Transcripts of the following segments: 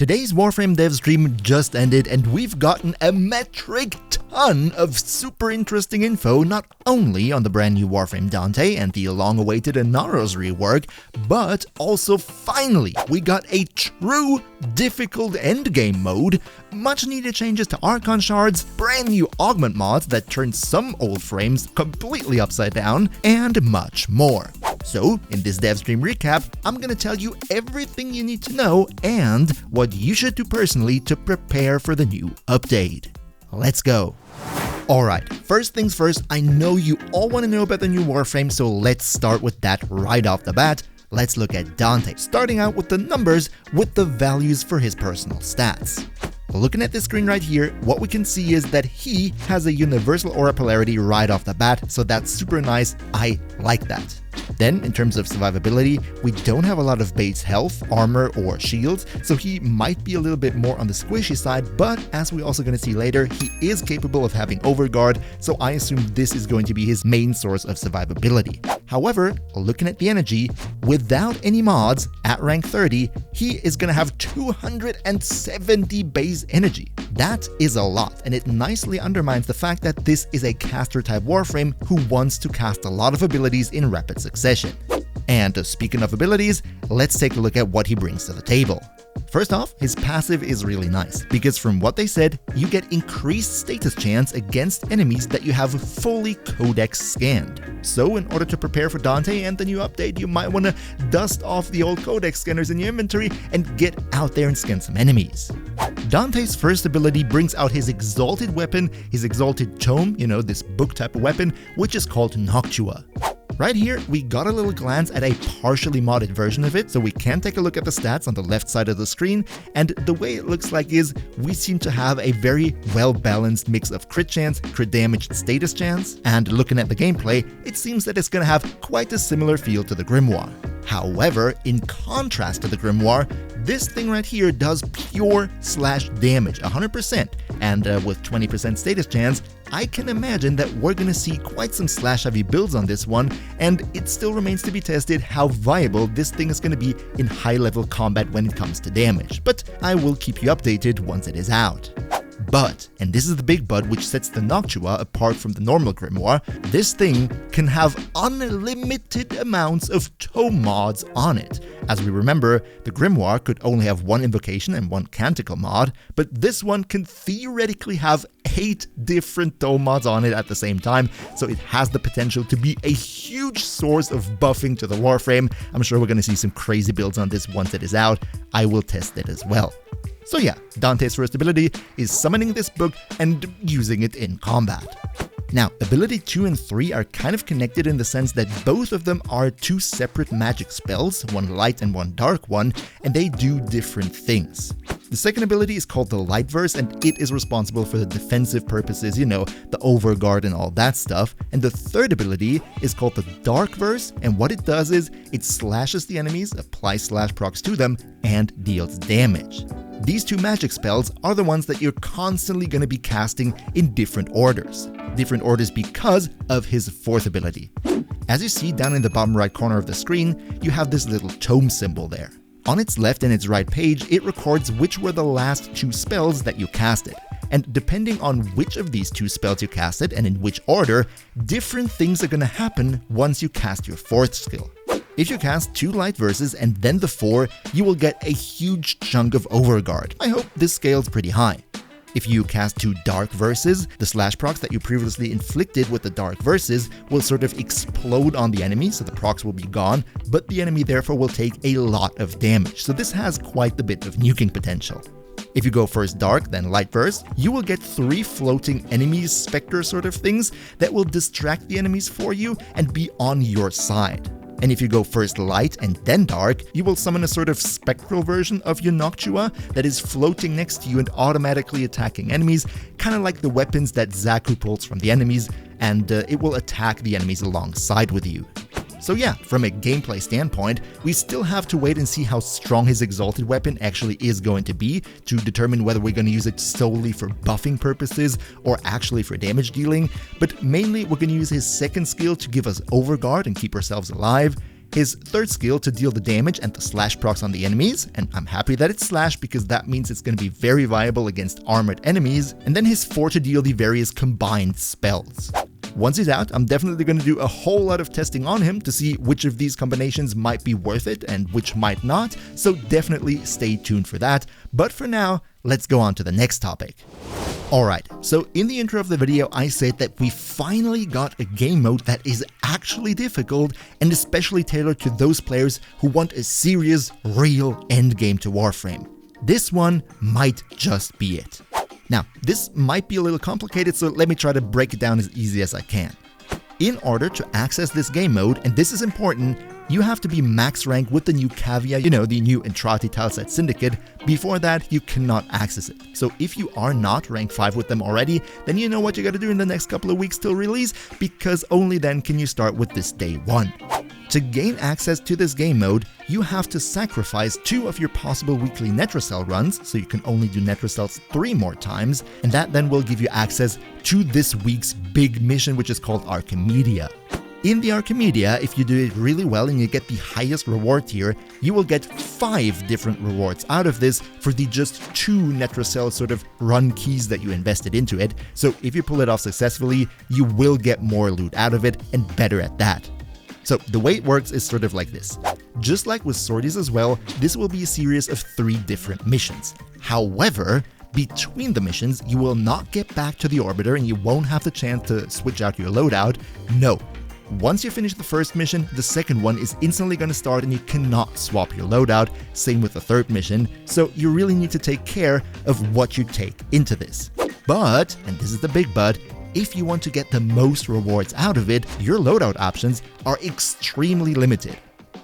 Today's Warframe dev stream just ended and we've gotten a metric ton of super interesting info not only on the brand new Warframe Dante and the long-awaited Inaros rework, but also finally we got a true difficult endgame mode, much needed changes to Archon shards, brand new Augment Mods that turn some old frames completely upside down, and much more. So, in this dev stream recap, I'm gonna tell you everything you need to know and what you should do personally to prepare for the new update. Let's go! Alright, first things first, I know you all want to know about the new Warframe, so let's start with that right off the bat. Let's look at Dante, starting out with the numbers with the values for his personal stats. Looking at this screen right here, what we can see is that he has a universal aura polarity right off the bat, so that's super nice, I like that. Then, in terms of survivability, we don't have a lot of base health, armor, or shields, so he might be a little bit more on the squishy side, but as we're also going to see later, he is capable of having overguard, so I assume this is going to be his main source of survivability. However, looking at the energy, without any mods, at rank 30, he is going to have 270 base energy. That is a lot, and it nicely undermines the fact that this is a caster-type Warframe who wants to cast a lot of abilities in rapid succession. And speaking of abilities, let's take a look at what he brings to the table. First off, his passive is really nice, because from what they said, you get increased status chance against enemies that you have fully codex scanned. So in order to prepare for Dante and the new update, you might want to dust off the old codex scanners in your inventory and get out there and scan some enemies. Dante's first ability brings out his Exalted weapon, his Exalted Tome, this book type of weapon, which is called Noctua. Right here, we got a little glance at a partially modded version of it, so we can take a look at the stats on the left side of the screen, and the way it looks like is we seem to have a very well-balanced mix of crit chance, crit damage, and status chance, and looking at the gameplay, it seems that it's gonna have quite a similar feel to the Grimoire. However, in contrast to the Grimoire, this thing right here does pure slash damage, 100%, and with 20% status chance, I can imagine that we're gonna see quite some slash-heavy builds on this one, and it still remains to be tested how viable this thing is gonna be in high-level combat when it comes to damage, but I will keep you updated once it is out. But, and this is the big but which sets the Noctua apart from the normal Grimoire, this thing can have unlimited amounts of Tome mods on it. As we remember, the Grimoire could only have one invocation and one canticle mod, but this one can theoretically have 8 different Tome mods on it at the same time, so it has the potential to be a huge source of buffing to the Warframe. I'm sure we're going to see some crazy builds on this once it is out. I will test it as well. So yeah, Dante's first ability is summoning this book and using it in combat. Now, ability 2 and 3 are kind of connected in the sense that both of them are 2 separate magic spells, one light and one dark one, and they do different things. The second ability is called the Light Verse, and it is responsible for the defensive purposes, the overguard and all that stuff. And the third ability is called the Dark Verse, and what it does is it slashes the enemies, applies slash procs to them, and deals damage. These 2 magic spells are the ones that you're constantly going to be casting in different orders. Different orders because of his fourth ability. As you see down in the bottom right corner of the screen, you have this little tome symbol there. On its left and its right page, it records which were the last 2 spells that you casted. And depending on which of these 2 spells you casted and in which order, different things are going to happen once you cast your 4th skill. If you cast 2 light verses and then the 4, you will get a huge chunk of overguard. I hope this scales pretty high. If you cast 2 dark verses, the slash procs that you previously inflicted with the dark verses will sort of explode on the enemy, so the procs will be gone, but the enemy therefore will take a lot of damage, so this has quite a bit of nuking potential. If you go first dark, then light verse, you will get 3 floating enemies, spectre sort of things, that will distract the enemies for you and be on your side. And if you go first light and then dark, you will summon a sort of spectral version of your Noctua that is floating next to you and automatically attacking enemies, kind of like the weapons that Zaku pulls from the enemies, and it will attack the enemies alongside with you. So yeah, from a gameplay standpoint, we still have to wait and see how strong his Exalted weapon actually is going to be to determine whether we're going to use it solely for buffing purposes or actually for damage dealing, but mainly we're going to use his second skill to give us overguard and keep ourselves alive, his third skill to deal the damage and the slash procs on the enemies, and I'm happy that it's slash because that means it's going to be very viable against armored enemies, and then his 4 to deal the various combined spells. Once he's out, I'm definitely going to do a whole lot of testing on him to see which of these combinations might be worth it and which might not, so definitely stay tuned for that. But for now, let's go on to the next topic. Alright, so in the intro of the video I said that we finally got a game mode that is actually difficult and especially tailored to those players who want a serious, real endgame to Warframe. This one might just be it. Now, this might be a little complicated, so let me try to break it down as easy as I can. In order to access this game mode, and this is important, you have to be max rank with the new caveat, the new Entrati tileset syndicate. Before that, you cannot access it. So if you are not rank 5 with them already, then you know what you gotta do in the next couple of weeks till release, because only then can you start with this day 1. To gain access to this game mode, you have to sacrifice 2 of your possible weekly Netracell runs, so you can only do Netracells 3 more times, and that then will give you access to this week's big mission, which is called Archimedia. In the Archimedia, if you do it really well and you get the highest reward tier, you will get 5 different rewards out of this for the just 2 Netracell sort of run keys that you invested into it, so if you pull it off successfully, you will get more loot out of it and better at that. So the way it works is sort of like this. Just like with sorties as well, this will be a series of 3 different missions. However, between the missions, you will not get back to the orbiter and you won't have the chance to switch out your loadout. No. Once you finish the first mission, the second one is instantly going to start and you cannot swap your loadout. Same with the third mission, so you really need to take care of what you take into this. But, and this is the big but, if you want to get the most rewards out of it, your loadout options are extremely limited.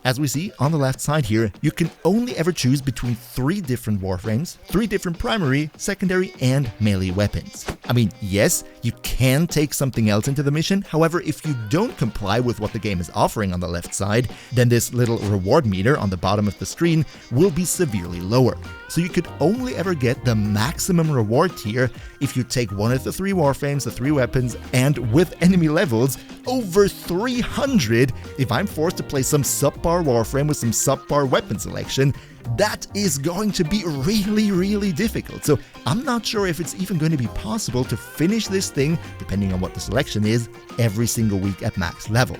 As we see on the left side here, you can only ever choose between 3 different Warframes, 3 different primary, secondary, and melee weapons. I mean, yes, you can take something else into the mission, however, if you don't comply with what the game is offering on the left side, then this little reward meter on the bottom of the screen will be severely lower. So you could only ever get the maximum reward tier if you take one of the 3 Warframes, the 3 weapons, and with enemy levels over 300. If I'm forced to play some subpar Warframe with some subpar weapon selection, that is going to be really, really difficult. So I'm not sure if it's even going to be possible to finish this thing, depending on what the selection is, every single week at max level.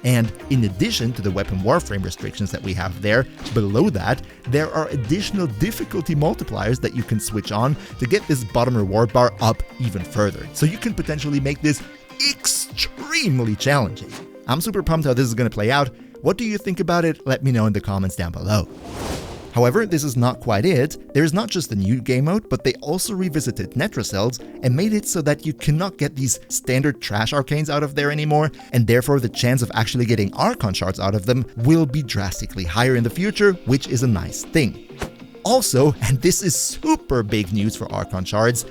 And in addition to the weapon Warframe restrictions that we have there, below that, there are additional difficulty multipliers that you can switch on to get this bottom reward bar up even further. So you can potentially make this extremely challenging. I'm super pumped how this is going to play out. What do you think about it? Let me know in the comments down below. However, this is not quite it. There's not just the new game mode, but they also revisited Netracells and made it so that you cannot get these standard trash arcanes out of there anymore, and therefore the chance of actually getting Archon shards out of them will be drastically higher in the future, which is a nice thing. Also, and this is super big news for Archon shards,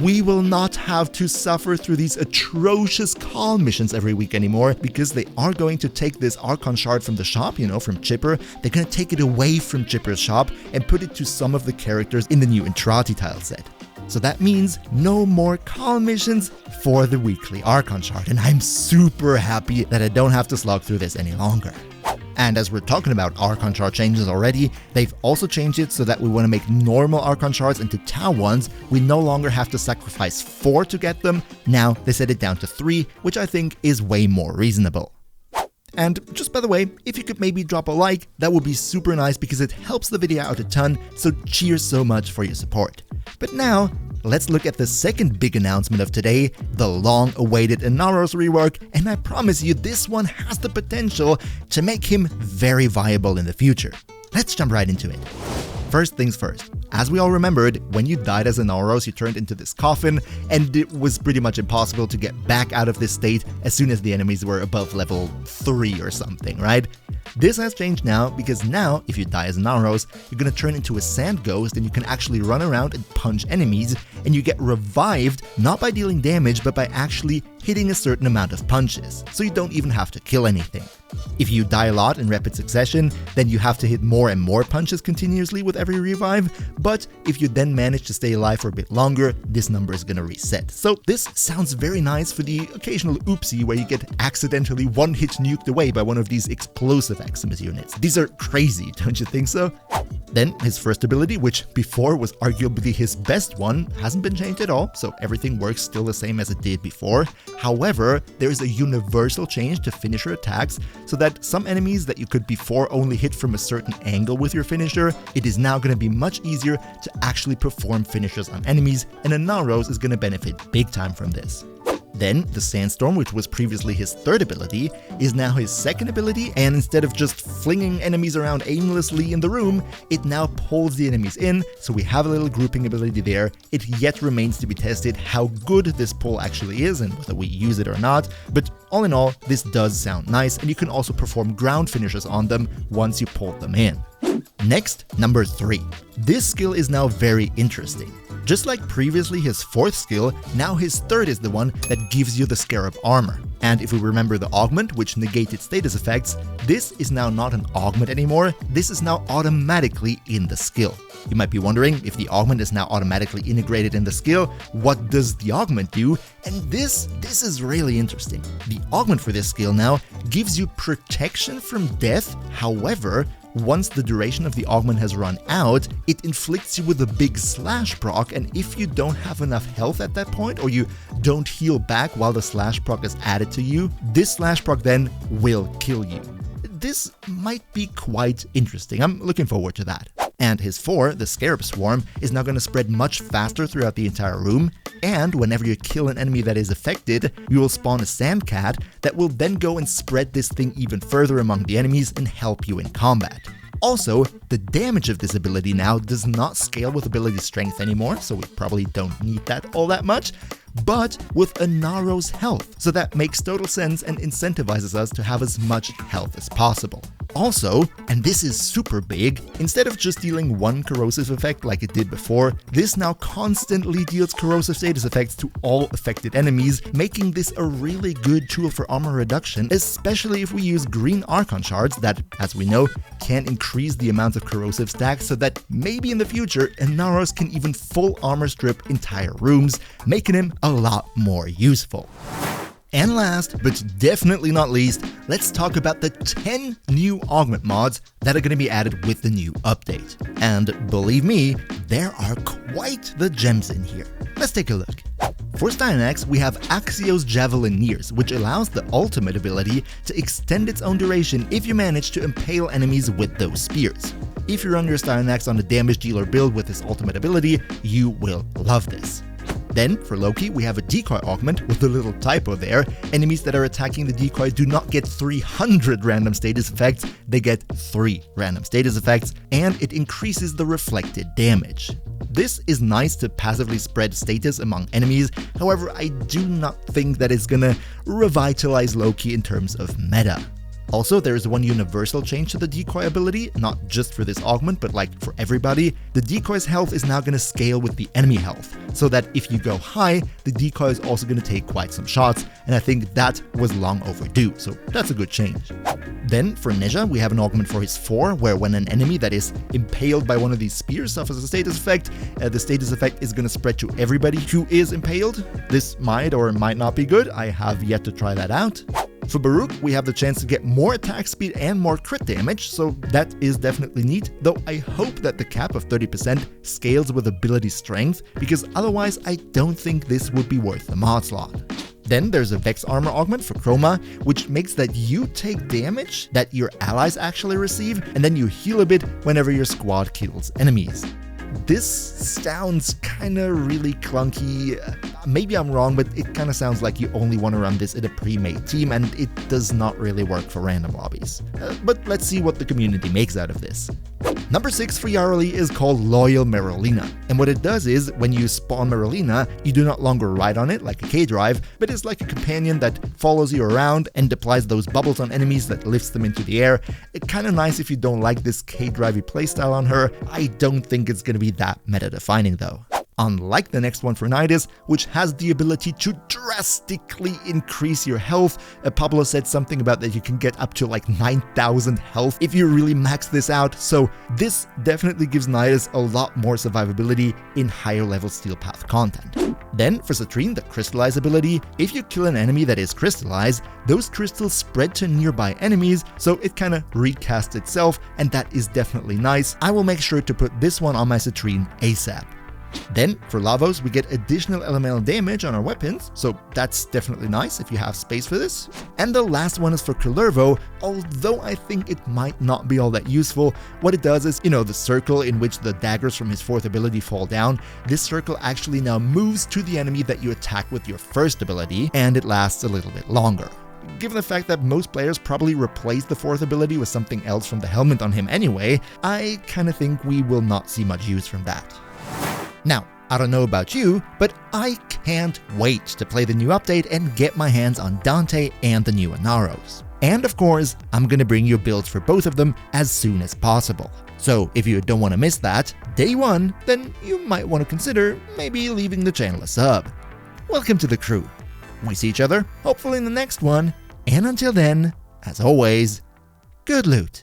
we will not have to suffer through these atrocious call missions every week anymore, because they are going to take this Archon shard from the shop, from Chipper. They're going to take it away from Chipper's shop and put it to some of the characters in the new Entrati tile set. So that means no more call missions for the weekly Archon shard, and I'm super happy that I don't have to slog through this any longer. And as we're talking about Archon shard changes already, they've also changed it so that we want to make normal Archon shards into Tau ones. We no longer have to sacrifice 4 to get them. Now they set it down to 3, which I think is way more reasonable. And just by the way, if you could maybe drop a like, that would be super nice because it helps the video out a ton, so cheers so much for your support. But now, let's look at the second big announcement of today, the long-awaited Inaros rework, and I promise you this one has the potential to make him very viable in the future. Let's jump right into it. First things first, as we all remembered, when you died as Inaros, you turned into this coffin, and it was pretty much impossible to get back out of this state as soon as the enemies were above level 3 or something, right? This has changed now, because now, if you die as Inaros, you're gonna turn into a sand ghost and you can actually run around and punch enemies, and you get revived not by dealing damage, but by actually hitting a certain amount of punches, so you don't even have to kill anything. If you die a lot in rapid succession, then you have to hit more and more punches continuously with every revive, but if you then manage to stay alive for a bit longer, this number is gonna reset. So this sounds very nice for the occasional oopsie where you get accidentally one-hit nuked away by one of these explosive effects from his units. These are crazy, don't you think so? Then his first ability, which before was arguably his best one, hasn't been changed at all, so everything works still the same as it did before. However, there is a universal change to finisher attacks, so that some enemies that you could before only hit from a certain angle with your finisher, it is now going to be much easier to actually perform finishers on enemies, and Inaros is going to benefit big time from this. Then, the Sandstorm, which was previously his third ability, is now his second ability, and instead of just flinging enemies around aimlessly in the room, it now pulls the enemies in, so we have a little grouping ability there. It yet remains to be tested how good this pull actually is and whether we use it or not, but all in all, this does sound nice, and you can also perform ground finishers on them once you pull them in. Next, number 3. This skill is now very interesting. Just like previously his fourth skill, now his third is the one that gives you the Scarab armor. And if we remember the augment, which negated status effects, this is now not an augment anymore, this is now automatically in the skill. You might be wondering, if the augment is now automatically integrated in the skill, what does the augment do? And this is really interesting. The augment for this skill now gives you protection from death, however, once the duration of the augment has run out, it inflicts you with a big slash proc, and if you don't have enough health at that point, or you don't heal back while the slash proc is added to you, this slash proc then will kill you. This might be quite interesting. I'm looking forward to that. And his 4, the Scarab Swarm, is now going to spread much faster throughout the entire room, and whenever you kill an enemy that is affected, you will spawn a Sand Cat that will then go and spread this thing even further among the enemies and help you in combat. Also, the damage of this ability now does not scale with ability strength anymore, so we probably don't need that all that much, but with Inaros health, so that makes total sense and incentivizes us to have as much health as possible. Also, and this is super big, instead of just dealing one corrosive effect like it did before, this now constantly deals corrosive status effects to all affected enemies, making this a really good tool for armor reduction, especially if we use green Archon shards that, as we know, can increase the amount of corrosive stacks, so that maybe in the future, Inaros can even full armor strip entire rooms, making him a lot more useful. And last, but definitely not least, let's talk about the 10 new Augment Mods that are going to be added with the new update. And believe me, there are quite the gems in here. Let's take a look. For Styanax, we have Axios Javelineers, which allows the ultimate ability to extend its own duration if you manage to impale enemies with those spears. If you run your Styanax on a damage dealer build with this ultimate ability, you will love this. Then, for Loki, we have a decoy augment with a little typo there. Enemies that are attacking the decoy do not get 300 random status effects, they get 3 random status effects, and it increases the reflected damage. This is nice to passively spread status among enemies, however, I do not think that it's gonna revitalize Loki in terms of meta. Also, there is one universal change to the decoy ability, not just for this augment, but like for everybody. The decoy's health is now going to scale with the enemy health, so that if you go high, the decoy is also going to take quite some shots, and I think that was long overdue, so that's a good change. Then, for Neja, we have an augment for his 4, where when an enemy that is impaled by one of these spears suffers a status effect, the status effect is going to spread to everybody who is impaled. This might or might not be good, I have yet to try that out. For Baruch, we have the chance to get more attack speed and more crit damage, so that is definitely neat, though I hope that the cap of 30% scales with ability strength, because otherwise I don't think this would be worth the mod slot. Then there's a Vex armor augment for Chroma, which makes that you take damage that your allies actually receive, and then you heal a bit whenever your squad kills enemies. This sounds kinda really clunky. Maybe I'm wrong, but it kinda sounds like you only want to run this in a pre-made team, and it does not really work for random lobbies. But let's see what the community makes out of this. Number 6 for Yareli is called Loyal Merolina, and what it does is, when you spawn Merolina, you do not longer ride on it like a K-Drive, but it's like a companion that follows you around and applies those bubbles on enemies that lifts them into the air. It's kinda nice if you don't like this K-Drivey playstyle on her. I don't think it's gonna be that meta-defining though. Unlike the next one for Nidus, which has the ability to drastically increase your health. Pablo said something about that you can get up to like 9,000 health if you really max this out, so this definitely gives Nidus a lot more survivability in higher level Steel Path content. Then for Citrine, the Crystallize ability, if you kill an enemy that is crystallized, those crystals spread to nearby enemies, so it kinda recasts itself, and that is definitely nice. I will make sure to put this one on my Citrine ASAP. Then, for Lavos, we get additional elemental damage on our weapons, so that's definitely nice if you have space for this. And the last one is for Kullervo, although I think it might not be all that useful. What it does is, the circle in which the daggers from his fourth ability fall down, this circle actually now moves to the enemy that you attack with your first ability, and it lasts a little bit longer. Given the fact that most players probably replace the fourth ability with something else from the helmet on him anyway, I kinda think we will not see much use from that. Now, I don't know about you, but I can't wait to play the new update and get my hands on Dante and the new Inaros. And of course, I'm gonna bring you builds for both of them as soon as possible. So if you don't want to miss that, day one, then you might want to consider maybe leaving the channel a sub. Welcome to the crew. We see each other, hopefully in the next one, and until then, as always, good loot.